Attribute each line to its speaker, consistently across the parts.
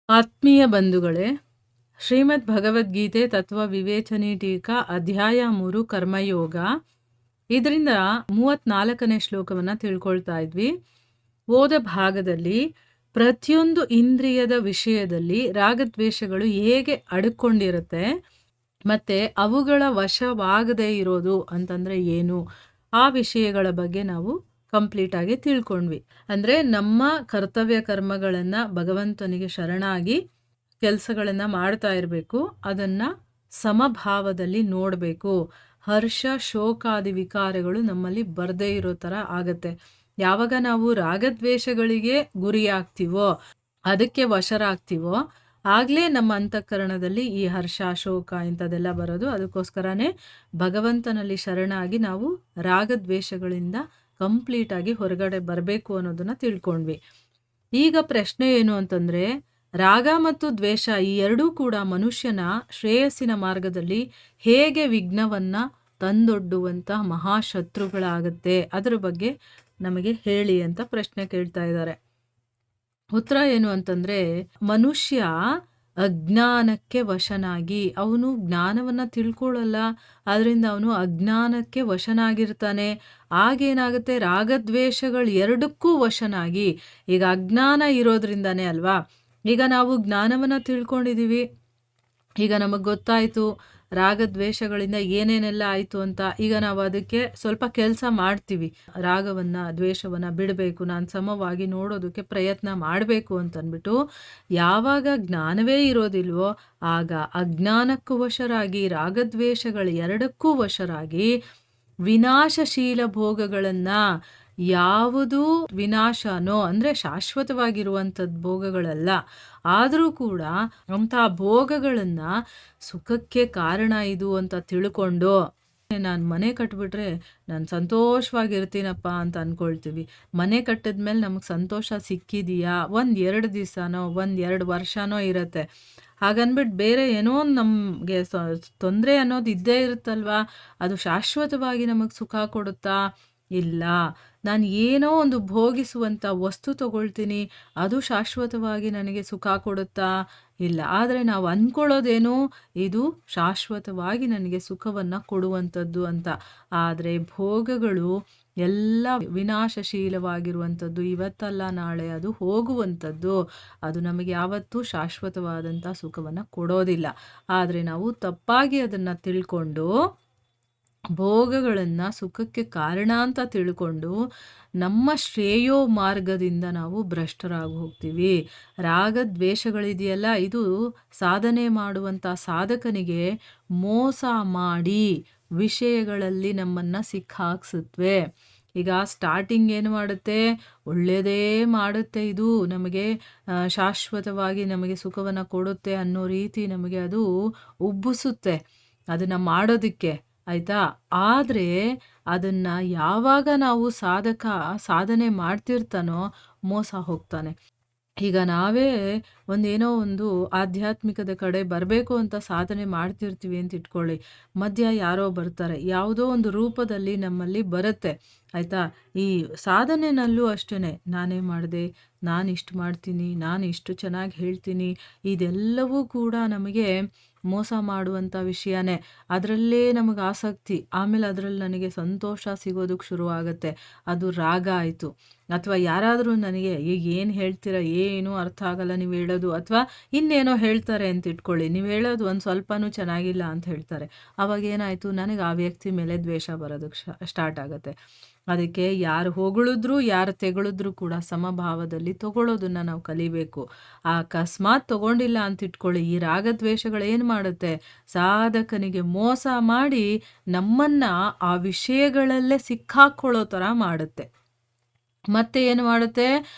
Speaker 1: ಆತ್ಮೀಯ ಬಂಧುಗಳೇ, ಶ್ರೀಮದ್ ಭಗವದ್ಗೀತೆ ತತ್ವ ವಿವೇಚನೆ ಟೀಕಾ ಅಧ್ಯಾಯ 3 ಕರ್ಮಯೋಗ. ಇದರಿಂದ 34ನೇ ಶ್ಲೋಕವನ್ನು ತಿಳ್ಕೊಳ್ತಾ ಇದ್ವಿ. ಓದ ಭಾಗದಲ್ಲಿ ಪ್ರತಿಯೊಂದು ಇಂದ್ರಿಯದ ವಿಷಯದಲ್ಲಿ ರಾಗದ್ವೇಷಗಳು ಹೇಗೆ ಅಡಕೊಂಡಿರುತ್ತೆ ಮತ್ತೆ ಅವುಗಳ ವಶವಾಗದೇ ಇರೋದು ಅಂತಂದ್ರೆ ಏನು, ಆ ವಿಷಯಗಳ ಬಗ್ಗೆ ನಾವು ಕಂಪ್ಲೀಟ್ ಆಗಿ ತಿಳ್ಕೊಂಡ್ವಿ. ಅಂದ್ರೆ ನಮ್ಮ ಕರ್ತವ್ಯ ಕರ್ಮಗಳನ್ನ ಭಗವಂತನಿಗೆ ಶರಣಾಗಿ ಕೆಲಸಗಳನ್ನ ಮಾಡ್ತಾ ಇರಬೇಕು, ಅದನ್ನ ಸಮಭಾವದಲ್ಲಿ ನೋಡಬೇಕು. ಹರ್ಷ ಶೋಕಾದಿ ವಿಕಾರಗಳು ನಮ್ಮಲ್ಲಿ ಬರದೇ ಇರೋ ತರ ಆಗತ್ತೆ. ಯಾವಾಗ ನಾವು ರಾಗದ್ವೇಷಗಳಿಗೆ ಗುರಿಯಾಗ್ತೀವೋ, ಅದಕ್ಕೆ ವಶರಾಗ್ತೀವೋ, ಆಗ್ಲೇ ನಮ್ಮ ಅಂತಃಕರಣದಲ್ಲಿ ಈ ಹರ್ಷ ಶೋಕ ಇಂಥದೆಲ್ಲ ಬರೋದು. ಅದಕ್ಕೋಸ್ಕರನೇ ಭಗವಂತನಲ್ಲಿ ಶರಣಾಗಿ ನಾವು ರಾಗದ್ವೇಷಗಳಿಂದ ಕಂಪ್ಲೀಟ್ ಆಗಿ ಹೊರಗಡೆ ಬರಬೇಕು ಅನ್ನೋದನ್ನ ತಿಳ್ಕೊಂಡ್ವಿ. ಈಗ ಪ್ರಶ್ನೆ ಏನು ಅಂತಂದ್ರೆ, ರಾಗ ಮತ್ತು ದ್ವೇಷ ಈ ಎರಡೂ ಕೂಡ ಮನುಷ್ಯನ ಶ್ರೇಯಸ್ಸಿನ ಮಾರ್ಗದಲ್ಲಿ ಹೇಗೆ ವಿಘ್ನವನ್ನ ತಂದೊಡ್ಡುವಂತ ಮಹಾಶತ್ರುಗಳಾಗತ್ತೆ, ಅದ್ರ ಬಗ್ಗೆ ನಮಗೆ ಹೇಳಿ ಅಂತ ಪ್ರಶ್ನೆ ಕೇಳ್ತಾ ಇದ್ದಾರೆ. ಉತ್ತರ ಏನು ಅಂತಂದ್ರೆ, ಮನುಷ್ಯ ಅಜ್ಞಾನಕ್ಕೆ ವಶನಾಗಿ ಅವನು ಜ್ಞಾನವನ್ನ ತಿಳ್ಕೊಳ್ಳಲ್ಲ, ಅದರಿಂದ ಅವನು ಅಜ್ಞಾನಕ್ಕೆ ವಶನಾಗಿರ್ತಾನೆ. ಆಗೇನಾಗುತ್ತೆ, ರಾಗದ್ವೇಷಗಳು ಎರಡಕ್ಕೂ ವಶನಾಗಿ, ಈಗ ಅಜ್ಞಾನ ಇರೋದ್ರಿಂದಾನೇ ಅಲ್ವಾ, ಈಗ ನಾವು ಜ್ಞಾನವನ್ನ ತಿಳ್ಕೊಂಡಿದೀವಿ, ಈಗ ನಮಗೆ ಗೊತ್ತಾಯ್ತು ರಾಗದ್ವೇಷಗಳಿಂದ ಏನೇನೆಲ್ಲ ಆಯಿತು ಅಂತ. ಈಗ ನಾವು ಅದಕ್ಕೆ ಸ್ವಲ್ಪ ಕೆಲಸ ಮಾಡ್ತೀವಿ, ರಾಗವನ್ನ ದ್ವೇಷವನ್ನ ಬಿಡಬೇಕು, ನಾನು ಸಮವಾಗಿ ನೋಡೋದಕ್ಕೆ ಪ್ರಯತ್ನ ಮಾಡಬೇಕು ಅಂತಂದ್ಬಿಟ್ಟು. ಯಾವಾಗ ಜ್ಞಾನವೇ ಇರೋದಿಲ್ವೋ ಆಗ ಅಜ್ಞಾನಕ್ಕೂ ವಶರಾಗಿ ರಾಗದ್ವೇಷಗಳು ಎರಡಕ್ಕೂ ವಶರಾಗಿ ವಿನಾಶಶೀಲ ಭೋಗಗಳನ್ನ, ಯಾವುದು ವಿನಾಶನೋ ಅಂದ್ರೆ ಶಾಶ್ವತವಾಗಿರುವಂಥದ್ದು ಭೋಗಗಳಲ್ಲ, ಆದರೂ ಕೂಡ ಅಂಥ ಭೋಗಗಳನ್ನ ಸುಖಕ್ಕೆ ಕಾರಣ ಇದು ಅಂತ ತಿಳ್ಕೊಂಡು ನಾನು ಮನೆ ಕಟ್ಬಿಟ್ರೆ ನಾನು ಸಂತೋಷವಾಗಿರ್ತೀನಪ್ಪ ಅಂತ ಅನ್ಕೊಳ್ತೀವಿ. ಮನೆ ಕಟ್ಟಿದ್ಮೇಲೆ ನಮಗೆ ಸಂತೋಷ ಸಿಕ್ಕಿದೆಯಾ, 1-2 ದಿವಸನೋ 1-2 ವರ್ಷನೋ ಇರತ್ತೆ. ಹಾಗನ್ಬಿಟ್ಟು ಬೇರೆ ಏನೋ ನಮಗೆ ತೊಂದರೆ ಅನ್ನೋದು ಇದ್ದೇ ಇರುತ್ತಲ್ವಾ, ಅದು ಶಾಶ್ವತವಾಗಿ ನಮಗೆ ಸುಖ ಕೊಡುತ್ತಾ? ಇಲ್ಲ. ನಾನು ಏನೋ ಒಂದು ಭೋಗಿಸುವಂಥ ವಸ್ತು ತಗೊಳ್ತೀನಿ, ಅದು ಶಾಶ್ವತವಾಗಿ ನನಗೆ ಸುಖ ಕೊಡುತ್ತಾ? ಇಲ್ಲ. ಆದರೆ ನಾವು ಅಂದ್ಕೊಳ್ಳೋದೇನು, ಇದು ಶಾಶ್ವತವಾಗಿ ನನಗೆ ಸುಖವನ್ನು ಕೊಡುವಂಥದ್ದು ಅಂತ. ಆದರೆ ಭೋಗಗಳು ಎಲ್ಲ ವಿನಾಶಶೀಲವಾಗಿರುವಂಥದ್ದು, ಇವತ್ತಲ್ಲ ನಾಳೆ ಅದು ಹೋಗುವಂಥದ್ದು, ಅದು ನಮಗೆ ಯಾವತ್ತೂ ಶಾಶ್ವತವಾದಂಥ ಸುಖವನ್ನು ಕೊಡೋದಿಲ್ಲ. ಆದರೆ ನಾವು ತಪ್ಪಾಗಿ ಅದನ್ನು ತಿಳ್ಕೊಂಡು ಭೋಗಗಳನ್ನು ಸುಖಕ್ಕೆ ಕಾರಣ ಅಂತ ತಿಳ್ಕೊಂಡು ನಮ್ಮ ಶ್ರೇಯೋ ಮಾರ್ಗದಿಂದ ನಾವು ಭ್ರಷ್ಟರಾಗಿ ಹೋಗ್ತೀವಿ. ರಾಗದ್ವೇಷಗಳಿದೆಯಲ್ಲ, ಇದು ಸಾಧನೆ ಮಾಡುವಂಥ ಸಾಧಕನಿಗೆ ಮೋಸ ಮಾಡಿ ವಿಷಯಗಳಲ್ಲಿ ನಮ್ಮನ್ನು ಸಿಕ್ಕಾಕ್ಸುತ್ತವೆ. ಈಗ ಸ್ಟಾರ್ಟಿಂಗ್ ಏನು ಮಾಡುತ್ತೆ, ಒಳ್ಳೆಯದೇ ಮಾಡುತ್ತೆ, ಇದು ನಮಗೆ ಶಾಶ್ವತವಾಗಿ ನಮಗೆ ಸುಖವನ್ನು ಕೊಡುತ್ತೆ ಅನ್ನೋ ರೀತಿ ನಮಗೆ ಅದು ಉಬ್ಬಿಸುತ್ತೆ ಅದನ್ನು ಮಾಡೋದಕ್ಕೆ, ಆಯಿತಾ. ಆದರೆ ಅದನ್ನು ಯಾವಾಗ ನಾವು ಸಾಧನೆ ಮಾಡ್ತಿರ್ತಾನೋ ಮೋಸ ಹೋಗ್ತಾನೆ. ಈಗ ನಾವೇ ಏನೋ ಒಂದು ಆಧ್ಯಾತ್ಮಿಕದ ಕಡೆ ಬರಬೇಕು ಅಂತ ಸಾಧನೆ ಮಾಡ್ತಿರ್ತೀವಿ ಅಂತ ಇಟ್ಕೊಳ್ಳಿ, ಮಧ್ಯ ಯಾರೋ ಬರ್ತಾರೆ, ಯಾವುದೋ ಒಂದು ರೂಪದಲ್ಲಿ ನಮ್ಮಲ್ಲಿ ಬರುತ್ತೆ, ಆಯಿತಾ. ಈ ಸಾಧನೆನಲ್ಲೂ ಅಷ್ಟೇ, ನಾನೇ ಮಾಡಿದೆ, ನಾನು ಇಷ್ಟು ಮಾಡ್ತೀನಿ, ನಾನು ಇಷ್ಟು ಚೆನ್ನಾಗಿ ಹೇಳ್ತೀನಿ, ಇದೆಲ್ಲವೂ ಕೂಡ ನಮಗೆ ಮೋಸ ಮಾಡುವಂಥ ವಿಷಯನೇ. ಅದರಲ್ಲೇ ನಮಗೆ ಆಸಕ್ತಿ, ಆಮೇಲೆ ಅದರಲ್ಲಿ ನನಗೆ ಸಂತೋಷ ಸಿಗೋದಕ್ಕೆ ಶುರುವಾಗುತ್ತೆ, ಅದು ರಾಗ ಆಯಿತು. ಅಥವಾ ಯಾರಾದರೂ ನನಗೆ ಈಗ ಏನು ಹೇಳ್ತೀರಾ, ಏನೂ ಅರ್ಥ ಆಗಲ್ಲ ನೀವು ಹೇಳೋದು, ಅಥವಾ ಇನ್ನೇನೋ ಹೇಳ್ತಾರೆ ಅಂತ ಇಟ್ಕೊಳ್ಳಿ, ನೀವು ಹೇಳೋದು ಒಂದು ಸ್ವಲ್ಪನೂ ಚೆನ್ನಾಗಿಲ್ಲ ಅಂತ ಹೇಳ್ತಾರೆ. ಆವಾಗ ಏನಾಯಿತು, ನನಗೆ ಆ ವ್ಯಕ್ತಿ ಮೇಲೆ ದ್ವೇಷ ಬರೋದಕ್ಕೆ ಸ್ಟಾರ್ಟ್ ಆಗುತ್ತೆ. ಅದಕ್ಕೆ ಯಾರು ಹೊಗಳಿದ್ರು ಯಾರು ತೆಗಳಿದ್ರು ಕೂಡ ಸಮಭಾವದಲ್ಲಿ ತಗೊಳ್ಳೋದನ್ನು ನಾವು ಕಲಿಬೇಕು. ಅಕಸ್ಮಾತ್ ತಗೊಂಡಿಲ್ಲ ಅಂತ ಇಟ್ಕೊಳ್ಳಿ, ಈ ರಾಗದ್ವೇಷಗಳು ಏನು ಮಾಡುತ್ತೆ, ಸಾಧಕನಿಗೆ ಮೋಸ ಮಾಡಿ ನಮ್ಮನ್ನು ಆ ವಿಷಯಗಳಲ್ಲೇ ಸಿಕ್ಕಾಕೊಳ್ಳೋ ಥರ ಮಾಡುತ್ತೆ. ಮತ್ತೆ ಏನು ಮಾಡುತ್ತೆ,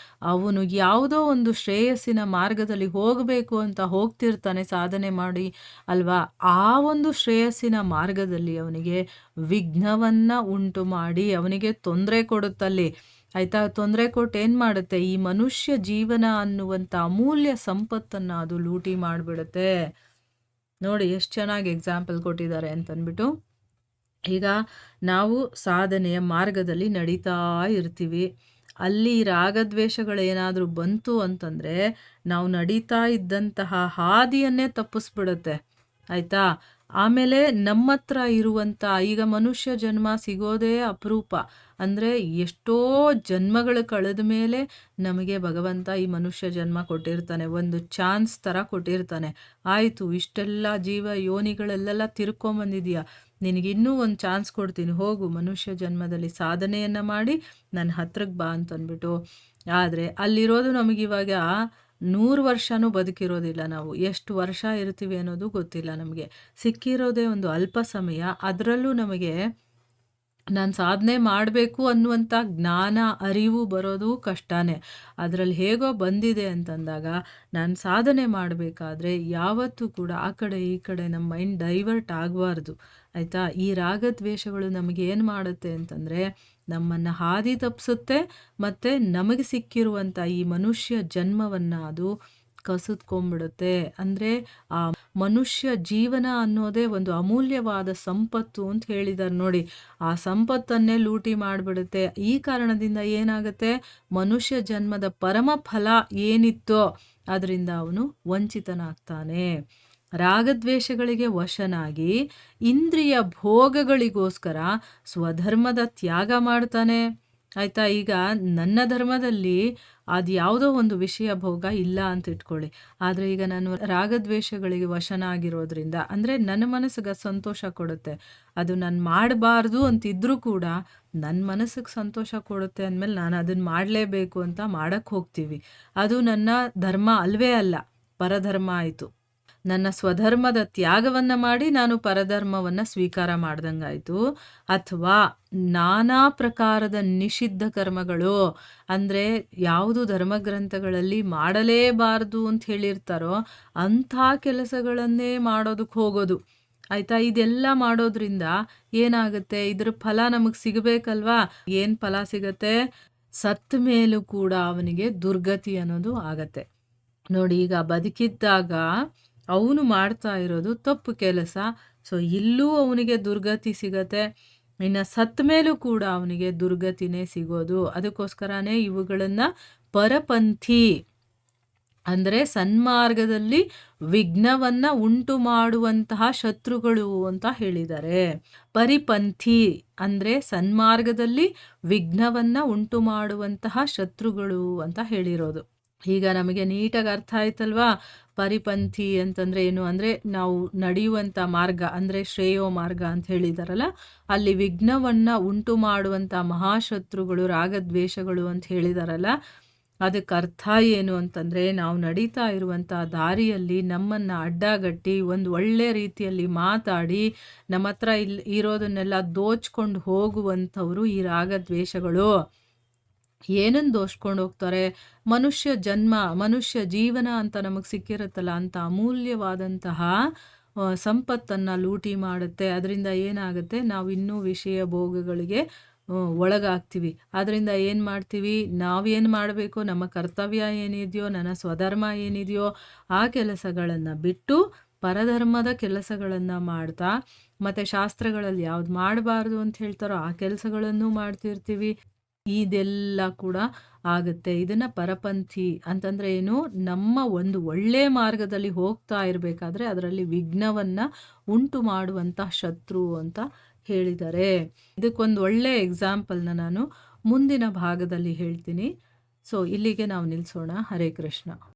Speaker 1: ಅವನು ಯಾವುದೋ ಒಂದು ಶ್ರೇಯಸ್ಸಿನ ಮಾರ್ಗದಲ್ಲಿ ಹೋಗಬೇಕು ಅಂತ ಹೋಗ್ತಿರ್ತಾನೆ ಸಾಧನೆ ಮಾಡಿ ಅಲ್ವಾ, ಆ ಒಂದು ಶ್ರೇಯಸ್ಸಿನ ಮಾರ್ಗದಲ್ಲಿ ಅವನಿಗೆ ವಿಘ್ನವನ್ನು ಉಂಟು ಮಾಡಿ ಅವನಿಗೆ ತೊಂದರೆ ಕೊಡುತ್ತಲ್ಲಿ, ಆಯಿತಾ. ತೊಂದರೆ ಕೊಟ್ಟು ಏನು ಮಾಡುತ್ತೆ, ಈ ಮನುಷ್ಯ ಜೀವನ ಅನ್ನುವಂಥ ಅಮೂಲ್ಯ ಸಂಪತ್ತನ್ನು ಅದು ಲೂಟಿ ಮಾಡಿಬಿಡುತ್ತೆ. ನೋಡಿ ಎಷ್ಟು ಚೆನ್ನಾಗಿ ಎಕ್ಸಾಂಪಲ್ ಕೊಟ್ಟಿದ್ದಾರೆ ಅಂತಂದ್ಬಿಟ್ಟು. ಈಗ ನಾವು ಸಾಧನೆಯ ಮಾರ್ಗದಲ್ಲಿ ನಡೀತಾ ಇರ್ತೀವಿ, ಅಲ್ಲಿ ರಾಗದ್ವೇಷಗಳೇನಾದರೂ ಬಂತು ಅಂತಂದರೆ ನಾವು ನಡೀತಾ ಇದ್ದಂತಹ ಹಾದಿಯನ್ನೇ ತಪ್ಪಿಸ್ಬಿಡುತ್ತೆ, ಆಯಿತಾ. ಆಮೇಲೆ ನಮ್ಮ ಹತ್ರ ಇರುವಂಥ ಈಗ ಮನುಷ್ಯ ಜನ್ಮ ಸಿಗೋದೇ ಅಪರೂಪ. ಅಂದರೆ ಎಷ್ಟೋ ಜನ್ಮಗಳು ಕಳೆದ ಮೇಲೆ ನಮಗೆ ಭಗವಂತ ಈ ಮನುಷ್ಯ ಜನ್ಮ ಕೊಟ್ಟಿರ್ತಾನೆ, ಒಂದು ಚಾನ್ಸ್ ಥರ ಕೊಟ್ಟಿರ್ತಾನೆ. ಆಯಿತು, ಇಷ್ಟೆಲ್ಲ ಜೀವ ಯೋನಿಗಳಲ್ಲೆಲ್ಲ ತಿರ್ಕೊಂಬಂದಿದೀಯ, ನಿನಗಿನ್ನೂ ಒಂದು ಚಾನ್ಸ್ ಕೊಡ್ತೀನಿ, ಹೋಗು ಮನುಷ್ಯ ಜನ್ಮದಲ್ಲಿ ಸಾಧನೆಯನ್ನು ಮಾಡಿ ನನ್ನ ಹತ್ರಕ್ಕೆ ಬಾ ಅಂತಂದ್ಬಿಟ್ಟು. ಆದರೆ ಅಲ್ಲಿರೋದು ನಮಗಿವಾಗ 100 ವರ್ಷನೂ ಬದುಕಿರೋದಿಲ್ಲ. ನಾವು ಎಷ್ಟು ವರ್ಷ ಇರ್ತೀವಿ ಅನ್ನೋದು ಗೊತ್ತಿಲ್ಲ ನಮಗೆ. ಸಿಕ್ಕಿರೋದೇ ಒಂದು ಅಲ್ಪ ಸಮಯ. ಅದರಲ್ಲೂ ನಮಗೆ ನಾನು ಸಾಧನೆ ಮಾಡಬೇಕು ಅನ್ನುವಂಥ ಜ್ಞಾನ ಅರಿವು ಬರೋದು ಕಷ್ಟನೇ. ಅದರಲ್ಲಿ ಹೇಗೋ ಬಂದಿದೆ ಅಂತಂದಾಗ ನಾನು ಸಾಧನೆ ಮಾಡಬೇಕಾದ್ರೆ ಯಾವತ್ತೂ ಕೂಡ ಆ ಕಡೆ ಈ ಕಡೆ ನಮ್ಮ ಮೈಂಡ್ ಡೈವರ್ಟ್ ಆಗಬಾರ್ದು, ಆಯಿತಾ. ಈ ರಾಗದ್ವೇಷಗಳು ನಮಗೆ ಏನು ಮಾಡುತ್ತೆ ಅಂತಂದರೆ ನಮ್ಮನ್ನು ಹಾದಿ ತಪ್ಪಿಸುತ್ತೆ, ಮತ್ತು ನಮಗೆ ಸಿಕ್ಕಿರುವಂಥ ಈ ಮನುಷ್ಯ ಜನ್ಮವನ್ನು ಅದು ಕಸಿದ್ಕೊಂಡ್ಬಿಡುತ್ತೆ. ಅಂದರೆ ಆ ಮನುಷ್ಯ ಜೀವನ ಅನ್ನೋದೇ ಒಂದು ಅಮೂಲ್ಯವಾದ ಸಂಪತ್ತು ಅಂತ ಹೇಳಿದ್ದಾರೆ ನೋಡಿ. ಆ ಸಂಪತ್ತನ್ನೇ ಲೂಟಿ ಮಾಡಿಬಿಡುತ್ತೆ. ಈ ಕಾರಣದಿಂದ ಏನಾಗುತ್ತೆ, ಮನುಷ್ಯ ಜನ್ಮದ ಪರಮ ಫಲ ಏನಿತ್ತೋ ಅದರಿಂದ ಅವನು ವಂಚಿತನಾಗ್ತಾನೆ. ರಾಗದ್ವೇಷಗಳಿಗೆ ವಶನಾಗಿ ಇಂದ್ರಿಯ ಭೋಗಗಳಿಗೋಸ್ಕರ ಸ್ವಧರ್ಮದ ತ್ಯಾಗ ಮಾಡ್ತಾನೆ, ಆಯಿತಾ. ಈಗ ನನ್ನ ಧರ್ಮದಲ್ಲಿ ಅದು ಯಾವುದೋ ಒಂದು ವಿಷಯ ಭೋಗ ಇಲ್ಲ ಅಂತ ಇಟ್ಕೊಳ್ಳಿ. ಆದರೆ ಈಗ ನಾನು ರಾಗದ್ವೇಷಗಳಿಗೆ ವಶನಾಗಿರೋದ್ರಿಂದ, ಅಂದರೆ ನನ್ನ ಮನಸ್ಸಿಗೆ ಸಂತೋಷ ಕೊಡುತ್ತೆ, ಅದು ನಾನು ಮಾಡಬಾರ್ದು ಅಂತಿದ್ರೂ ಕೂಡ ನನ್ನ ಮನಸ್ಸಿಗೆ ಸಂತೋಷ ಕೊಡುತ್ತೆ ಅಂದಮೇಲೆ ನಾನು ಅದನ್ನು ಮಾಡಲೇಬೇಕು ಅಂತ ಮಾಡೋಕ್ಕೆ ಹೋಗ್ತೀವಿ. ಅದು ನನ್ನ ಧರ್ಮ ಅಲ್ವೇ ಅಲ್ಲ, ಪರಧರ್ಮ ಆಯಿತು. ನನ್ನ ಸ್ವಧರ್ಮದ ತ್ಯಾಗವನ್ನು ಮಾಡಿ ನಾನು ಪರಧರ್ಮವನ್ನು ಸ್ವೀಕಾರ ಮಾಡ್ದಂಗಾಯಿತು. ಅಥವಾ ನಾನಾ ಪ್ರಕಾರದ ನಿಷಿದ್ಧ ಕರ್ಮಗಳು, ಅಂದರೆ ಯಾವುದು ಧರ್ಮಗ್ರಂಥಗಳಲ್ಲಿ ಮಾಡಲೇಬಾರ್ದು ಅಂತ ಹೇಳಿರ್ತಾರೋ ಅಂಥ ಕೆಲಸಗಳನ್ನೇ ಮಾಡೋದಕ್ಕೆ ಹೋಗೋದು, ಆಯಿತಾ. ಇದೆಲ್ಲ ಮಾಡೋದ್ರಿಂದ ಏನಾಗುತ್ತೆ, ಇದ್ರ ಫಲ ನಮಗೆ ಸಿಗಬೇಕಲ್ವಾ. ಏನು ಫಲ ಸಿಗತ್ತೆ, ಸತ್ತ ಮೇಲೂ ಕೂಡ ಅವನಿಗೆ ದುರ್ಗತಿ ಅನ್ನೋದು ಆಗತ್ತೆ ನೋಡಿ. ಈಗ ಬದುಕಿದ್ದಾಗ ಅವನು ಮಾಡ್ತಾ ಇರೋದು ತಪ್ಪು ಕೆಲಸ, ಸೊ ಇಲ್ಲೂ ಅವನಿಗೆ ದುರ್ಗತಿ ಸಿಗತ್ತೆ, ಇನ್ನು ಸತ್ತ ಮೇಲೂ ಕೂಡ ಅವನಿಗೆ ದುರ್ಗತಿನೇ ಸಿಗೋದು. ಅದಕ್ಕೋಸ್ಕರನೇ ಇವುಗಳನ್ನು ಪರಪಂಥಿ, ಅಂದರೆ ಸನ್ಮಾರ್ಗದಲ್ಲಿ ವಿಘ್ನವನ್ನು ಉಂಟು ಮಾಡುವಂತಹ ಶತ್ರುಗಳು ಅಂತ ಹೇಳಿದ್ದಾರೆ. ಪರಿಪಂಥಿ ಅಂದರೆ ಸನ್ಮಾರ್ಗದಲ್ಲಿ ವಿಘ್ನವನ್ನು ಉಂಟು ಮಾಡುವಂತಹ ಶತ್ರುಗಳು ಅಂತ ಹೇಳಿರೋದು. ಈಗ ನಮಗೆ ನೀಟಾಗಿ ಅರ್ಥ ಆಯ್ತಲ್ವಾ. ಪರಿಪಂಥಿ ಅಂತಂದರೆ ಏನು ಅಂದರೆ ನಾವು ನಡೆಯುವಂಥ ಮಾರ್ಗ, ಅಂದರೆ ಶ್ರೇಯೋ ಮಾರ್ಗ ಅಂತ ಹೇಳಿದಾರಲ್ಲ, ಅಲ್ಲಿ ವಿಘ್ನವನ್ನು ಉಂಟು ಮಾಡುವಂಥ ಮಹಾಶತ್ರುಗಳು ರಾಗದ್ವೇಷಗಳು ಅಂತ ಹೇಳಿದಾರಲ್ಲ, ಅದಕ್ಕೆ ಅರ್ಥ ಏನು ಅಂತಂದರೆ ನಾವು ನಡೀತಾ ಇರುವಂಥ ದಾರಿಯಲ್ಲಿ ನಮ್ಮನ್ನು ಅಡ್ಡಗಟ್ಟಿ ಒಂದು ಒಳ್ಳೆ ರೀತಿಯಲ್ಲಿ ಮಾತಾಡಿ ನಮ್ಮ ಹತ್ರ ಇರೋದನ್ನೆಲ್ಲ ದೋಚ್ಕೊಂಡು ಹೋಗುವಂಥವ್ರು ಈ ರಾಗದ್ವೇಷಗಳು. ಏನನ್ನು ದೋಚ್ಕೊಂಡು ಹೋಗ್ತಾರೆ, ಮನುಷ್ಯ ಜನ್ಮ, ಮನುಷ್ಯ ಜೀವನ ಅಂತ ನಮಗೆ ಸಿಕ್ಕಿರುತ್ತಲ್ಲ ಅಂಥ ಅಮೂಲ್ಯವಾದಂತಹ ಸಂಪತ್ತನ್ನು ಲೂಟಿ ಮಾಡುತ್ತೆ. ಅದರಿಂದ ಏನಾಗುತ್ತೆ, ನಾವು ಇನ್ನೂ ವಿಷಯ ಭೋಗಗಳಿಗೆ ಒಳಗಾಗ್ತೀವಿ. ಅದರಿಂದ ಏನು ಮಾಡ್ತೀವಿ, ನಾವೇನು ಮಾಡಬೇಕು, ನಮ್ಮ ಕರ್ತವ್ಯ ಏನಿದೆಯೋ, ನನ್ನ ಸ್ವಧರ್ಮ ಏನಿದೆಯೋ ಆ ಕೆಲಸಗಳನ್ನು ಬಿಟ್ಟು ಪರಧರ್ಮದ ಕೆಲಸಗಳನ್ನು ಮಾಡ್ತಾ, ಮತ್ತು ಶಾಸ್ತ್ರಗಳಲ್ಲಿ ಯಾವ್ದು ಮಾಡಬಾರ್ದು ಅಂತ ಹೇಳ್ತಾರೋ ಆ ಕೆಲಸಗಳನ್ನು ಮಾಡ್ತಿರ್ತೀವಿ. ಇದೆಲ್ಲ ಕೂಡ ಆಗುತ್ತೆ. ಇದನ್ನು ಪರಪಂಥಿ ಅಂತಂದರೆ ಏನು, ನಮ್ಮ ಒಂದು ಒಳ್ಳೆಯ ಮಾರ್ಗದಲ್ಲಿ ಹೋಗ್ತಾ ಇರಬೇಕಾದ್ರೆ ಅದರಲ್ಲಿ ವಿಘ್ನವನ್ನು ಉಂಟು ಮಾಡುವಂಥ ಶತ್ರು ಅಂತ ಹೇಳಿದ್ದಾರೆ. ಇದಕ್ಕೊಂದು ಒಳ್ಳೆಯ ಎಕ್ಸಾಂಪಲ್ನ ನಾನು ಮುಂದಿನ ಭಾಗದಲ್ಲಿ ಹೇಳ್ತೀನಿ. ಸೊ ಇಲ್ಲಿಗೆ ನಾವು ನಿಲ್ಲಿಸೋಣ. ಹರೇ ಕೃಷ್ಣ.